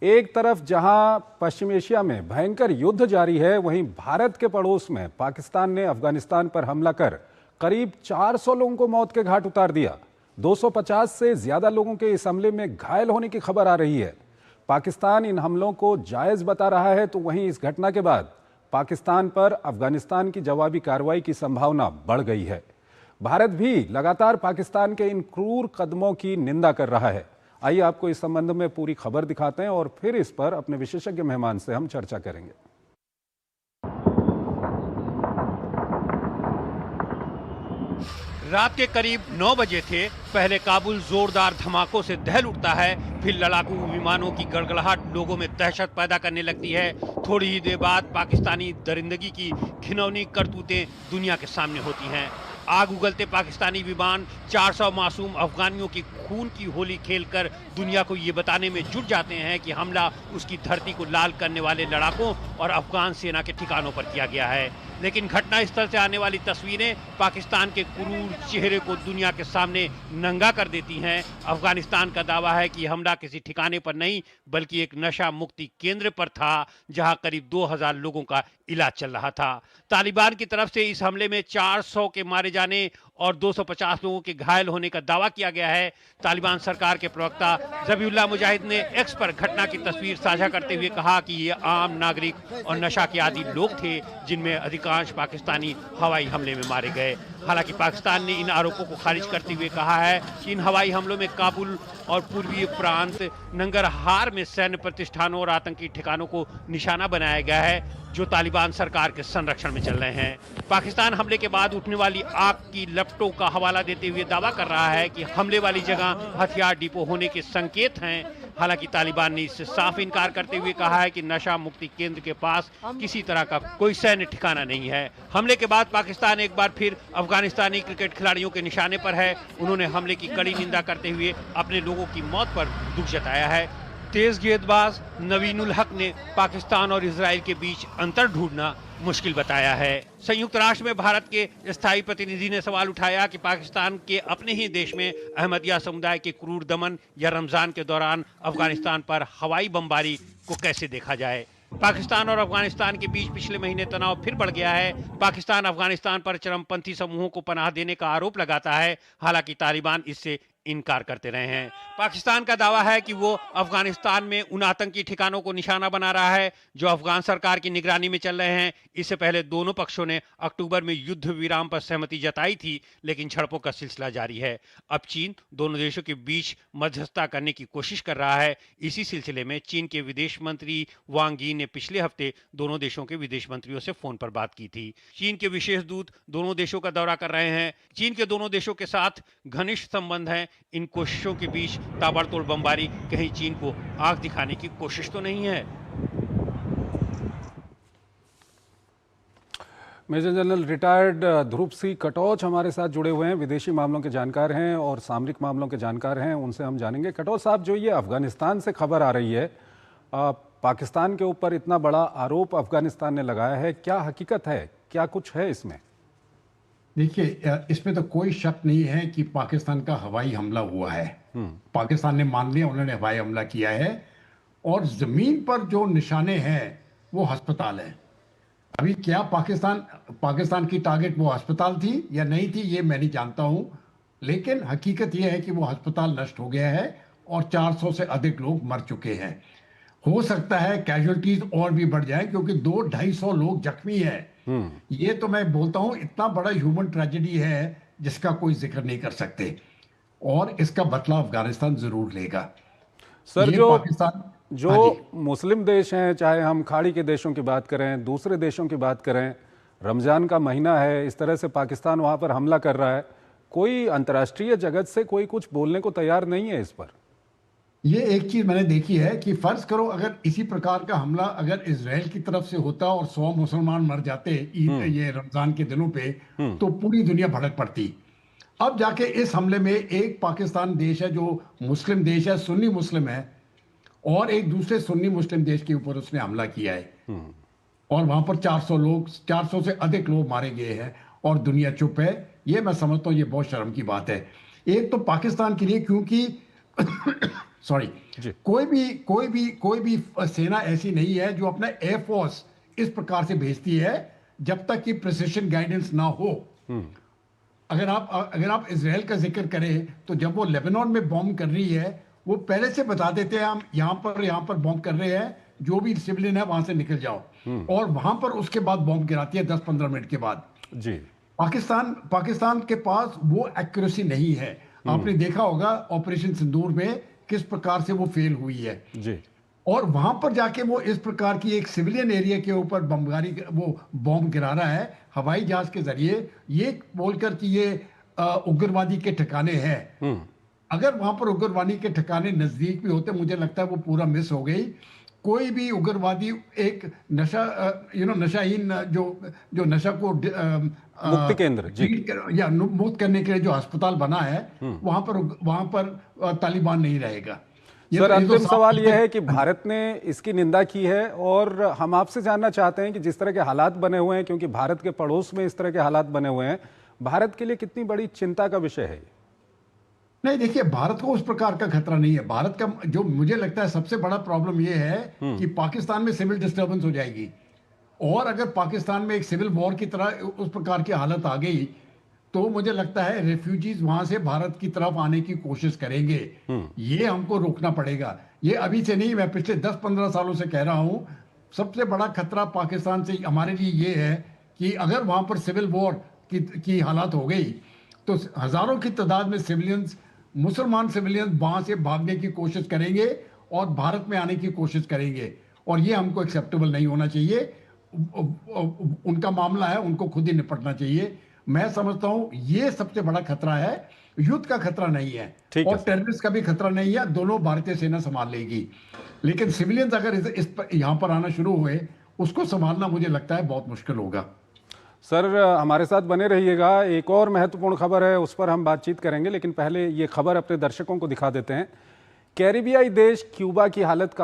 एक तरफ जहां पश्चिम एशिया में भयंकर युद्ध जारी है, वहीं भारत के पड़ोस में पाकिस्तान ने अफगानिस्तान पर हमला कर करीब 400 लोगों को मौत के घाट उतार दिया। 250 से ज्यादा लोगों के इस हमले में घायल होने की खबर आ रही है। पाकिस्तान इन हमलों को जायज बता रहा है, तो वहीं इस घटना के बाद पाकिस्तान पर अफगानिस्तान की जवाबी कार्रवाई की संभावना बढ़ गई है। भारत भी लगातार पाकिस्तान के इन क्रूर कदमों की निंदा कर रहा है। आइए आपको इस संबंध में पूरी खबर दिखाते हैं और फिर इस पर अपने विशेषज्ञ मेहमान से हम चर्चा करेंगे। रात के करीब 9 बजे थे। पहले काबुल जोरदार धमाकों से दहल उठता है, फिर लड़ाकू विमानों की गड़गड़ाहट लोगों में दहशत पैदा करने लगती है। थोड़ी ही देर बाद पाकिस्तानी दरिंदगी की घिनौनी करतूतें दुनिया के सामने होती हैं। आग उगलते पाकिस्तानी विमान 400 मासूम अफगानियों की खून की होली खेलकर दुनिया को ये बताने में जुट जाते हैं कि हमला उसकी धरती को लाल करने वाले लड़ाकों और अफगान सेना के ठिकानों पर किया गया है। लेकिन घटनास्थल से आने वाली तस्वीरें पाकिस्तान के क्रूर चेहरे को दुनिया के सामने नंगा कर देती हैं। अफगानिस्तान का दावा है कि हमला किसी ठिकाने पर नहीं बल्कि एक नशा मुक्ति केंद्र पर था, जहां करीब 2000 लोगों का इलाज चल रहा था। तालिबान की तरफ से इस हमले में 400 के मारे जाने और 250 लोगों के घायल होने का दावा किया गया है। तालिबान सरकार के प्रवक्ता ज़बीहुल्लाह मुजाहिद ने एक्स पर घटना की तस्वीर साझा करते हुए कहा कि ये आम नागरिक और नशा के आदी लोग थे, जिनमें अधिकांश पाकिस्तानी हवाई हमले में मारे गए। हालांकि पाकिस्तान ने इन आरोपों को खारिज करते हुए कहा है कि इन हवाई हमलों में काबुल और पूर्वी प्रांत नंगरहार में सैन्य प्रतिष्ठानों और आतंकी ठिकानों को निशाना बनाया गया है, जो तालिबान सरकार के संरक्षण में चल रहे हैं। पाकिस्तान हमले के बाद उठने वाली आग की लपटों का हवाला देते हुए दावा कर रहा है कि हमले वाली जगह हथियार डिपो होने के संकेत हैं। हालांकि तालिबान ने इससे साफ इनकार करते हुए कहा है कि नशा मुक्ति केंद्र के पास किसी तरह का कोई सैन्य ठिकाना नहीं है। हमले के बाद पाकिस्तान एक बार फिर अफगानिस्तानी क्रिकेट खिलाड़ियों के निशाने पर है। उन्होंने हमले की कड़ी निंदा करते हुए अपने लोगों की मौत पर दुख जताया है। तेज गेंदबाज नवीनुल हक ने पाकिस्तान और इजराइल के बीच अंतर ढूंढना मुश्किल बताया है। संयुक्त राष्ट्र में भारत के स्थायी प्रतिनिधि ने सवाल उठाया कि पाकिस्तान के अपने ही देश में अहमदिया समुदाय के क्रूर दमन या रमजान के दौरान अफगानिस्तान पर हवाई बमबारी को कैसे देखा जाए। पाकिस्तान और अफगानिस्तान के बीच पिछले महीने तनाव फिर बढ़ गया है। पाकिस्तान अफगानिस्तान पर चरमपंथी समूहों को पनाह देने का आरोप लगाता है। हालांकि तालिबान इससे इनकार करते रहे हैं। पाकिस्तान का दावा है कि वो अफगानिस्तान में उन आतंकी ठिकानों को निशाना बना रहा है जो अफगान सरकार की निगरानी में चल रहे हैं। इससे पहले दोनों पक्षों ने अक्टूबर में युद्ध विराम पर सहमति जताई थी, लेकिन झड़पों का सिलसिला जारी है। अब चीन दोनों देशों के बीच मध्यस्थता करने की कोशिश कर रहा है। इसी सिलसिले में चीन के विदेश मंत्री वांग यी ने पिछले हफ्ते दोनों देशों के विदेश मंत्रियों से फोन पर बात की थी। चीन के विशेष दूत दोनों देशों का दौरा कर रहे हैं। चीन के दोनों देशों के साथ घनिष्ठ संबंध हैं। इन कोशिशों के बीच ताबड़तोड़ बमबारी कहीं चीन को आंख दिखाने की कोशिश तो नहीं है। मेजर जनरल रिटायर्ड ध्रुव सिंह कटोच हमारे साथ जुड़े हुए हैं, विदेशी मामलों के जानकार हैं और सामरिक मामलों के जानकार हैं। उनसे हम जानेंगे। कटोच साहब, जो ये अफगानिस्तान से खबर आ रही है, पाकिस्तान के ऊपर इतना बड़ा आरोप अफगानिस्तान ने लगाया है, क्या हकीकत है, क्या कुछ है इसमें? देखिए, इसमें तो कोई शक नहीं है कि पाकिस्तान का हवाई हमला हुआ है। पाकिस्तान ने मान लिया उन्होंने हवाई हमला किया है और जमीन पर जो निशाने हैं वो अस्पताल है। अभी क्या पाकिस्तान की टारगेट वो अस्पताल थी या नहीं थी, ये मैं नहीं जानता हूं, लेकिन हकीकत ये है कि वो अस्पताल नष्ट हो गया है और 400 से अधिक लोग मर चुके हैं। हो सकता है कैजुअलिटीज और भी बढ़ जाए, क्योंकि 200-250 लोग जख्मी हैं। ये तो मैं बोलता हूं इतना बड़ा ह्यूमन ट्रेजेडी है जिसका कोई जिक्र नहीं कर सकते, और इसका बदला अफगानिस्तान जरूर लेगा। सर, ये जो पाकिस्तान जो मुस्लिम देश हैं, चाहे हम खाड़ी के देशों की बात करें, दूसरे देशों की बात करें, रमजान का महीना है, इस तरह से पाकिस्तान वहां पर हमला कर रहा है, कोई अंतर्राष्ट्रीय जगत से कोई कुछ बोलने को तैयार नहीं है इस पर। ये एक चीज मैंने देखी है कि फर्ज करो अगर इसी प्रकार का हमला अगर इजराइल की तरफ से होता और 100 मुसलमान मर जाते ये रमजान के दिनों पे, तो पूरी दुनिया भड़क पड़ती। अब जाके इस हमले में एक पाकिस्तान देश है जो मुस्लिम देश है, सुन्नी मुस्लिम है, और एक दूसरे सुन्नी मुस्लिम देश के ऊपर उसने हमला किया है और वहां पर 400 से अधिक लोग मारे गए हैं और दुनिया चुप है। ये मैं समझता हूँ ये बहुत शर्म की बात है। एक तो पाकिस्तान के लिए, क्योंकि सॉरी, जी। कोई भी सेना ऐसी नहीं है जो अपना एयरफोर्स इस प्रकार से भेजती है जब तक कि प्रिसिशन गाइडेंस ना हो। अगर आप इजराइल का जिक्र करें तो जब वो लेबनान में बॉम्ब कर रही है, वो पहले से बता देते हैं हम यहाँ पर बॉम्ब कर रहे हैं, जो भी सिविलियन है वहां से निकल जाओ, और वहां पर उसके बाद बॉम्ब गिराती है 10-15 मिनट के बाद। जी। पाकिस्तान के पास वो एक्यूरेसी नहीं है। आपने देखा होगा ऑपरेशन सिंदूर में किस प्रकार से वो फेल हुई है। जी। और वहां पर जाके वो इस प्रकार की एक सिविलियन एरिया के ऊपर वो बॉम्ब गिरा रहा है हवाई जहाज के जरिए, ये बोलकर कि ये उग्रवादी के ठिकाने हैं। अगर वहां पर उग्रवादी के ठिकाने नजदीक भी होते, मुझे लगता है वो पूरा मिस हो गई। कोई भी उग्रवादी एक नशाहीन जो नशा को मुक्ति केंद्र, जी। या मुक्त करने के लिए जो अस्पताल बना है, वहां पर तालिबान नहीं रहेगा। सर, अंतिम सवाल यह है कि भारत ने इसकी निंदा की है, और हम आपसे जानना चाहते हैं कि जिस तरह के हालात बने हुए हैं, क्योंकि भारत के पड़ोस में इस तरह के हालात बने हुए हैं, भारत के लिए कितनी बड़ी चिंता का विषय है? नहीं, देखिए, भारत को उस प्रकार का खतरा नहीं है। भारत का जो मुझे लगता है सबसे बड़ा प्रॉब्लम यह है कि पाकिस्तान में सिविल डिस्टर्बेंस हो जाएगी, और अगर पाकिस्तान में एक सिविल वॉर की तरह उस प्रकार की हालत आ गई तो मुझे लगता है रेफ्यूजीज वहां से भारत की तरफ आने की कोशिश करेंगे। ये हमको रोकना पड़ेगा। ये अभी से नहीं, मैं पिछले 10-15 सालों से कह रहा हूं, सबसे बड़ा खतरा पाकिस्तान से हमारे लिए ये है कि अगर वहां पर सिविल वॉर की हालत हो गई तो हजारों की तादाद में सिविलियंस, मुसलमान सिविलियंस वहां से भागने की कोशिश करेंगे और भारत में आने की कोशिश करेंगे, और ये हमको एक्सेप्टेबल नहीं होना चाहिए। उनका मामला है, उनको खुद ही निपटना चाहिए। मैं समझता हूं ये सबसे बड़ा खतरा है, युद्ध का खतरा नहीं है, और टेररिस्ट का भी खतरा नहीं है। दोनों भारतीय सेना संभाल लेगी, लेकिन सिविलियंस अगर यहां पर आना शुरू हुए, उसको संभालना मुझे लगता है बहुत मुश्किल होगा। सर, हमारे साथ बने रहिएगा, एक और महत्वपूर्ण खबर है, उस पर हम बातचीत करेंगे, लेकिन पहले ये खबर अपने दर्शकों को दिखा देते हैं। कैरिबियाई देश क्यूबा की हालत काफी